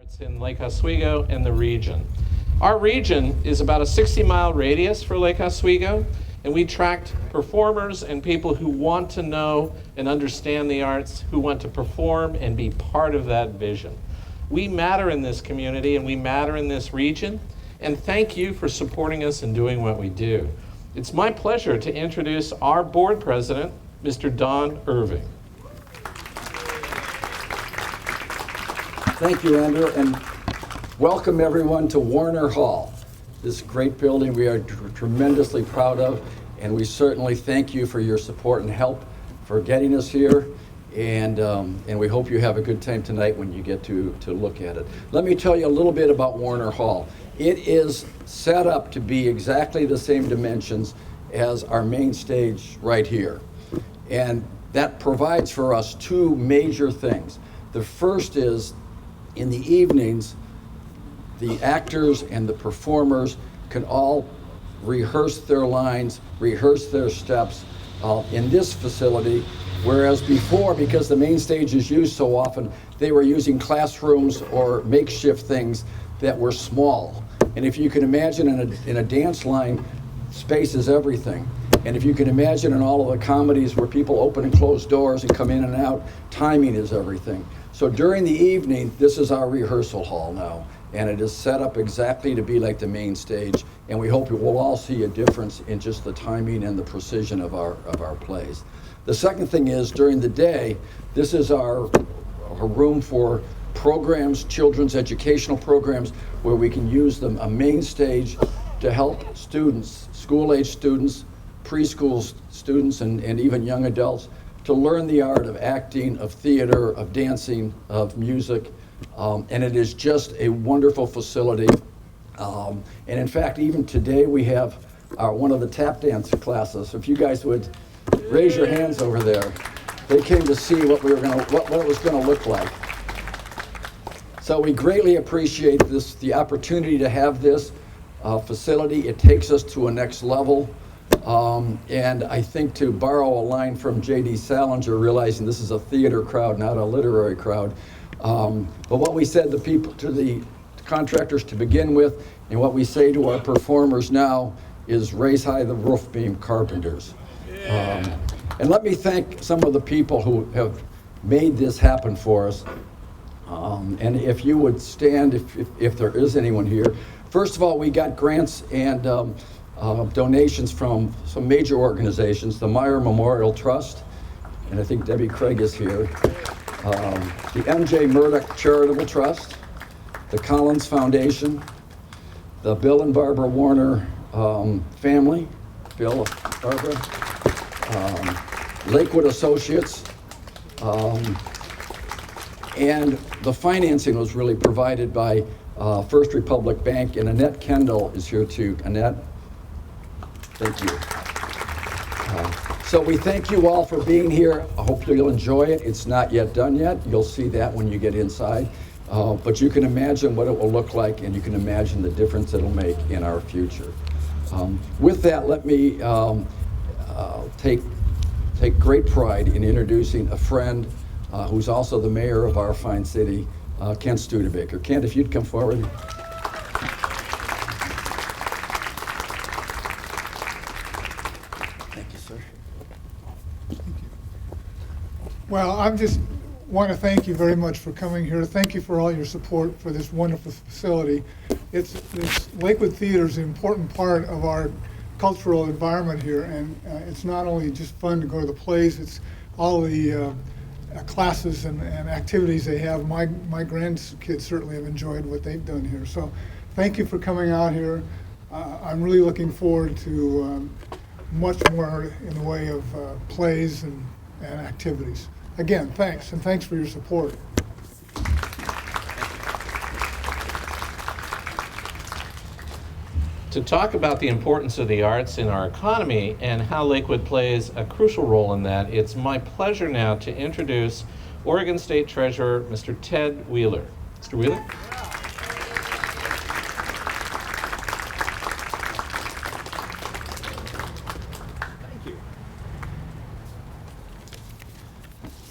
It's in Lake Oswego and the region. Our region is about a 60-mile radius for Lake Oswego, and we tracked performers and people who want to know and understand the arts, who want to perform and be part of that vision. We matter in this community and we matter in this region, and thank you for supporting us and doing what we do. It's my pleasure to introduce our board president, Mr. Don Irving. Thank you, Andrew, and welcome everyone to Warner Hall. This great building we are tremendously proud of, and we certainly thank you for your support and help for getting us here, and we hope you have a good time tonight when you get to look at it. Let me tell you a little bit about Warner Hall. It is set up to be exactly the same dimensions as our main stage right here, and that provides for us two major things. The first is, in the evenings, the actors and the performers can all rehearse their lines, rehearse their steps in this facility, whereas before, because the main stage is used so often, they were using classrooms or makeshift things that were small. And if you can imagine in a dance line, space is everything. And if you can imagine in all of the comedies where people open and close doors and come in and out, timing is everything. So during the evening, this is our rehearsal hall now, and it is set up exactly to be like the main stage, and we hope we'll all see a difference in just the timing and the precision of our plays. The second thing is, during the day, this is our room for programs, children's educational programs, where we can use a main stage to help students, school-age students, preschool students, and even young adults, to learn the art of acting, of theater, of dancing, of music, and it is just a wonderful facility. And in fact, even today we have one of the tap dance classes. If you guys would raise your hands over there, they came to see what it was going to look like. So we greatly appreciate the opportunity to have this facility. It takes us to a next level. And I think, to borrow a line from J.D. Salinger, realizing this is a theater crowd, not a literary crowd, but what we said to the contractors to begin with, and what we say to our performers now, is raise high the roof beam, carpenters. And let me thank some of the people who have made this happen for us. And if you would stand, if there is anyone here. First of all, we got grants and donations from some major organizations, the Meyer Memorial Trust, and I think Debbie Craig is here, the M.J. Murdoch Charitable Trust, the Collins Foundation, the Bill and Barbara Warner family, Bill, Barbara, Lakewood Associates, and the financing was really provided by First Republic Bank, and Annette Kendall is here too. Annette? Thank you. So we thank you all for being here. I hope you'll enjoy it. It's not yet done yet. You'll see that when you get inside. But you can imagine what it will look like, and you can imagine the difference it'll make in our future. With that, let me take great pride in introducing a friend who's also the mayor of our fine city, Kent Studebaker. Kent, if you'd come forward. Well, I just want to thank you very much for coming here. Thank you for all your support for this wonderful facility. This Lakewood Theater is an important part of our cultural environment here, and it's not only just fun to go to the plays, it's all the classes and activities they have. My grandkids certainly have enjoyed what they've done here. So thank you for coming out here. I'm really looking forward to much more in the way of plays and activities. Again, thanks, and thanks for your support. To talk about the importance of the arts in our economy and how Lakewood plays a crucial role in that, it's my pleasure now to introduce Oregon State Treasurer, Mr. Ted Wheeler. Mr. Wheeler?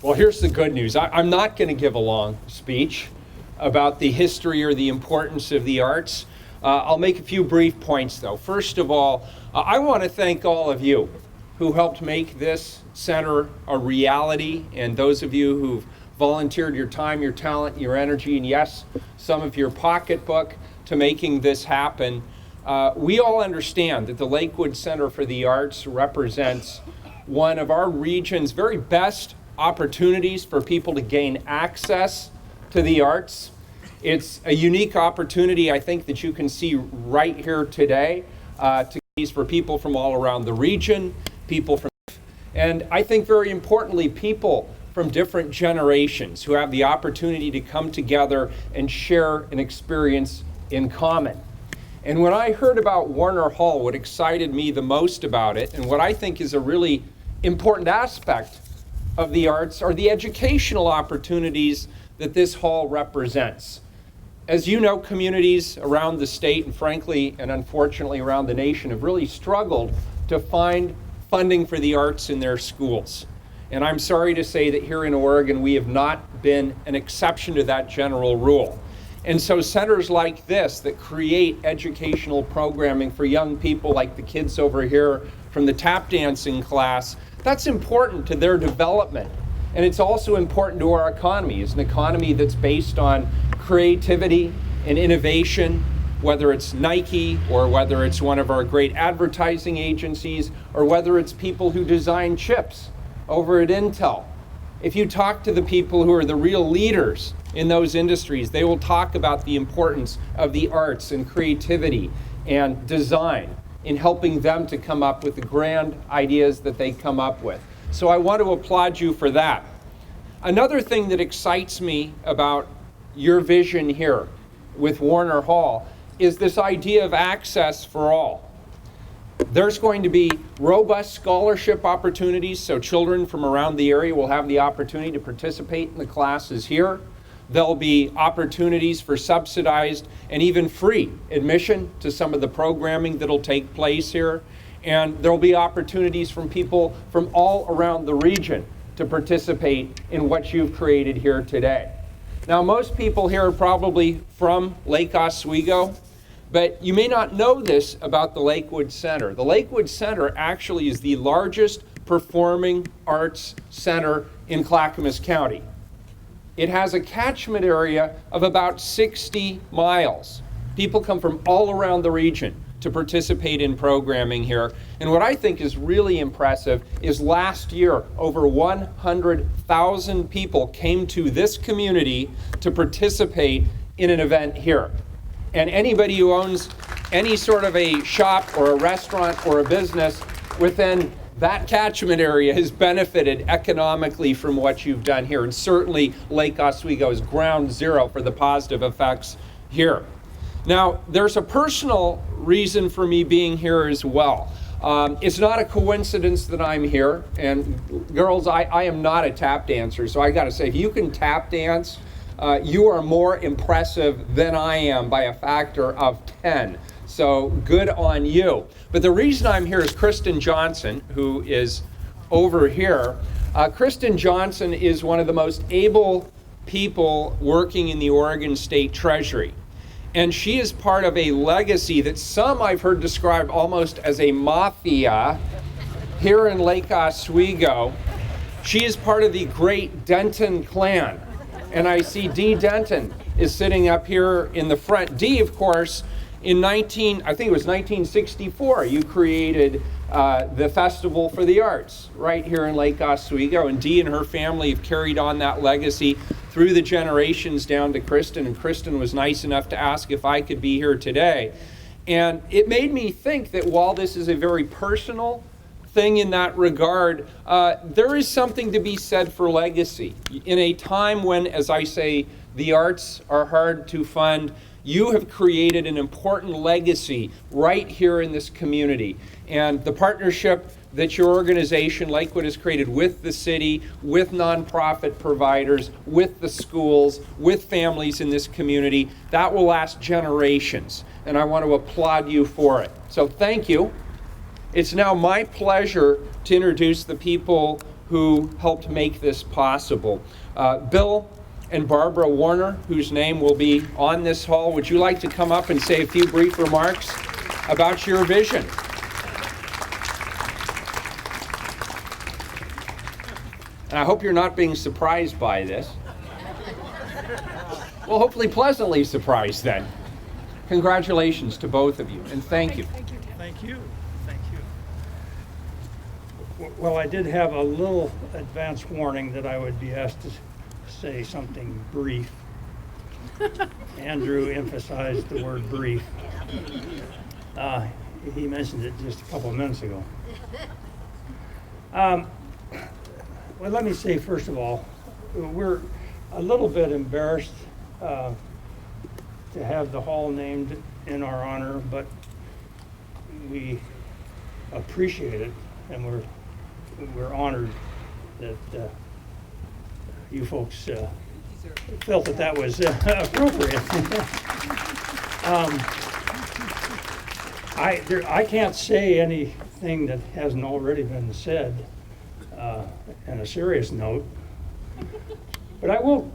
Well, here's the good news. I'm not going to give a long speech. about the history or the importance of the arts. I'll make a few brief points though. First of all, I want to thank all of you who helped make this center a reality, and those of you who've volunteered your time, your talent, your energy, and yes, some of your pocketbook to making this happen. We all understand that the Lakewood Center for the Arts represents one of our region's very best opportunities for people to gain access to the arts. It's a unique opportunity, I think, that you can see right here today for people from all around the region, and I think very importantly, people from different generations who have the opportunity to come together and share an experience in common. And when I heard about Warner Hall, what excited me the most about it, and what I think is a really important aspect of the arts, are the educational opportunities that this hall represents. As you know, communities around the state, and frankly, and unfortunately around the nation, have really struggled to find funding for the arts in their schools. And I'm sorry to say that here in Oregon, we have not been an exception to that general rule. And so centers like this that create educational programming for young people like the kids over here from the tap dancing class, that's important to their development. And it's also important to our economy. It's an economy that's based on creativity and innovation, whether it's Nike or whether it's one of our great advertising agencies or whether it's people who design chips over at Intel. If you talk to the people who are the real leaders in those industries, they will talk about the importance of the arts and creativity and design in helping them to come up with the grand ideas that they come up with. So I want to applaud you for that. Another thing that excites me about your vision here with Warner Hall is this idea of access for all. There's going to be robust scholarship opportunities, so children from around the area will have the opportunity to participate in the classes here. There'll be opportunities for subsidized and even free admission to some of the programming that'll take place here. And there'll be opportunities from people from all around the region to participate in what you've created here today. Now, most people here are probably from Lake Oswego, but you may not know this about the Lakewood Center. The Lakewood Center actually is the largest performing arts center in Clackamas County. It has a catchment area of about 60 miles. People come from all around the region to participate in programming here. And what I think is really impressive is last year, over 100,000 people came to this community to participate in an event here. And anybody who owns any sort of a shop or a restaurant or a business within that catchment area has benefited economically from what you've done here. And certainly Lake Oswego is ground zero for the positive effects here. Now, there's a personal reason for me being here as well. It's not a coincidence that I'm here. And girls, I am not a tap dancer. So I gotta say, if you can tap dance, you are more impressive than I am by a factor of 10. So good on you. But the reason I'm here is Kristen Johnson, who is over here. Kristen Johnson is one of the most able people working in the Oregon State Treasury. And she is part of a legacy that some I've heard described almost as a mafia here in Lake Oswego. She is part of the great Denton clan. And I see Dee Denton is sitting up here in the front. Dee, of course, in 1964, you created the Festival for the Arts right here in Lake Oswego. And Dee and her family have carried on that legacy through the generations down to Kristen. And Kristen was nice enough to ask if I could be here today. And it made me think that while this is a very personal thing in that regard, there is something to be said for legacy. In a time when, as I say, the arts are hard to fund, you have created an important legacy right here in this community. And the partnership that your organization, Lakewood, has created with the city, with nonprofit providers, with the schools, with families in this community, that will last generations. And I want to applaud you for it. So thank you. It's now my pleasure to introduce the people who helped make this possible. Bill and Barbara Warner, whose name will be on this hall, would you like to come up and say a few brief remarks about your vision? And I hope you're not being surprised by this. Well, hopefully pleasantly surprised then. Congratulations to both of you, and thank you. Thank you. Thank you. Well, I did have a little advance warning that I would be asked to say something brief. Andrew emphasized the word brief. He mentioned it just a couple of minutes ago. Well, let me say, first of all, we're a little bit embarrassed to have the hall named in our honor, but we appreciate it, and we're honored that you folks felt that was appropriate. I can't say anything that hasn't already been said on a serious note, but I will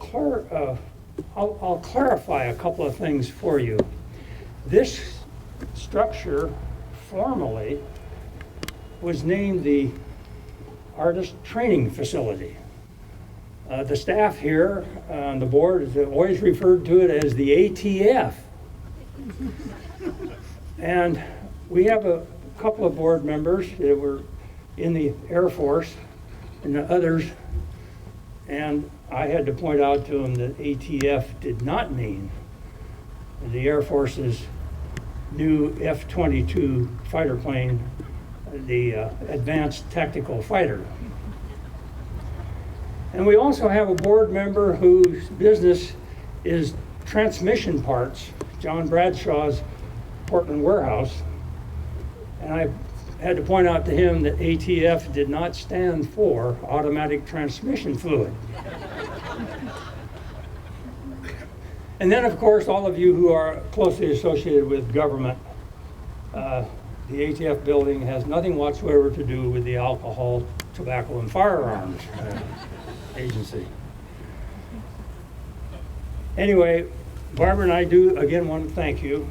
I'll clarify a couple of things for you. This structure formally was named the Artist Training Facility. The staff here on the board has always referred to it as the ATF. And we have a couple of board members that were in the Air Force and the others, and I had to point out to them that ATF did not mean the Air Force's new F-22 fighter plane, the Advanced Tactical Fighter. And we also have a board member whose business is transmission parts, John Bradshaw's Portland warehouse. And I had to point out to him that ATF did not stand for automatic transmission fluid. And then, of course, all of you who are closely associated with government, the ATF building has nothing whatsoever to do with the Alcohol, Tobacco, and Firearms Agency. Anyway, Barbara and I do, again, want to thank you.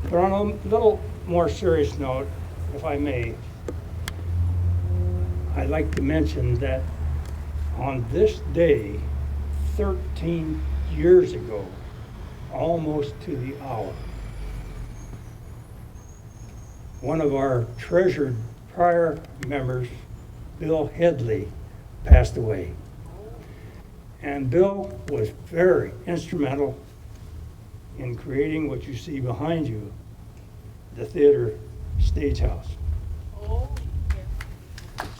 But on a little more serious note, if I may, I'd like to mention that on this day, 13 years ago, almost to the hour, one of our treasured prior members, Bill Headley, passed away. And Bill was very instrumental in creating what you see behind you, the theater stage house.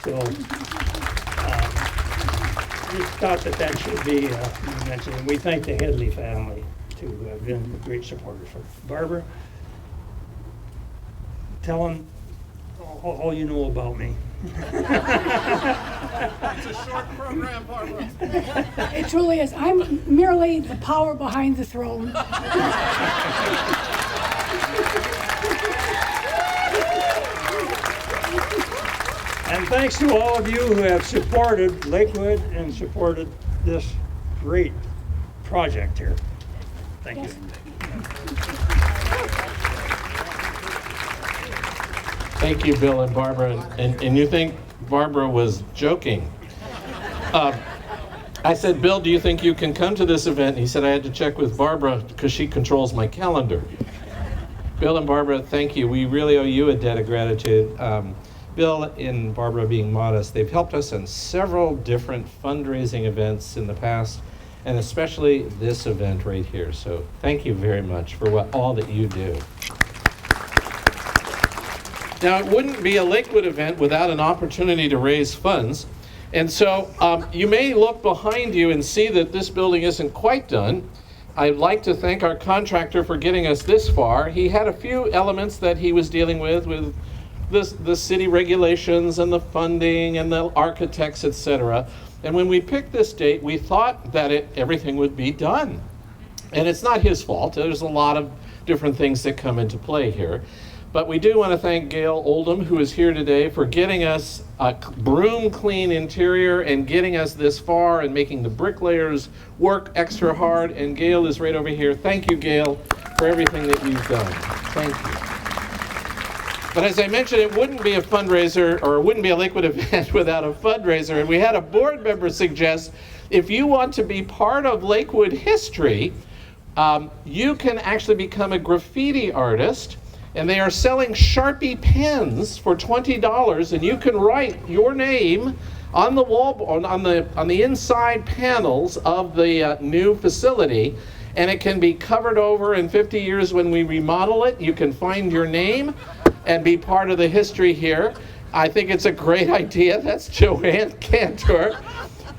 So we thought that should be mentioned. And we thank the Headley family too, who have been great supporters. For Barbara, tell them all you know about me. It's a short program, Barbara. It truly is. I'm merely the power behind the throne. And thanks to all of you who have supported Lakewood and supported this great project here. Thank you. Thank you, Bill and Barbara. And you think Barbara was joking. I said, Bill, do you think you can come to this event? And he said, I had to check with Barbara because she controls my calendar. Bill and Barbara, thank you. We really owe you a debt of gratitude. Bill and Barbara, being modest, they've helped us in several different fundraising events in the past, and especially this event right here. So thank you very much for all that you do. Now, it wouldn't be a Lakewood event without an opportunity to raise funds. And so you may look behind you and see that this building isn't quite done. I'd like to thank our contractor for getting us this far. He had a few elements that he was dealing with the city regulations and the funding and the architects, etc. And when we picked this date, we thought that everything would be done. And it's not his fault. There's a lot of different things that come into play here. But we do want to thank Gail Oldham, who is here today, for getting us a broom clean interior and getting us this far and making the bricklayers work extra hard. And Gail is right over here. Thank you, Gail, for everything that you've done. Thank you. But as I mentioned, it wouldn't be a fundraiser, or it wouldn't be a Lakewood event without a fundraiser. And we had a board member suggest, if you want to be part of Lakewood history, you can actually become a graffiti artist. And they are selling Sharpie pens for $20, and you can write your name on the wall, on the inside panels of the new facility, and it can be covered over in 50 years when we remodel it. You can find your name and be part of the history here. I think it's a great idea. That's Joanne Cantor.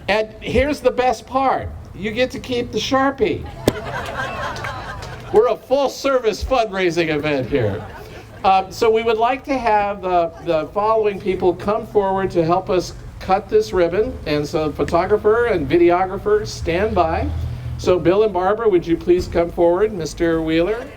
And here's the best part. You get to keep the Sharpie. We're a full-service fundraising event here. So we would like to have the following people come forward to help us cut this ribbon. And so photographer and videographer, stand by. So Bill and Barbara, would you please come forward? Mr. Wheeler?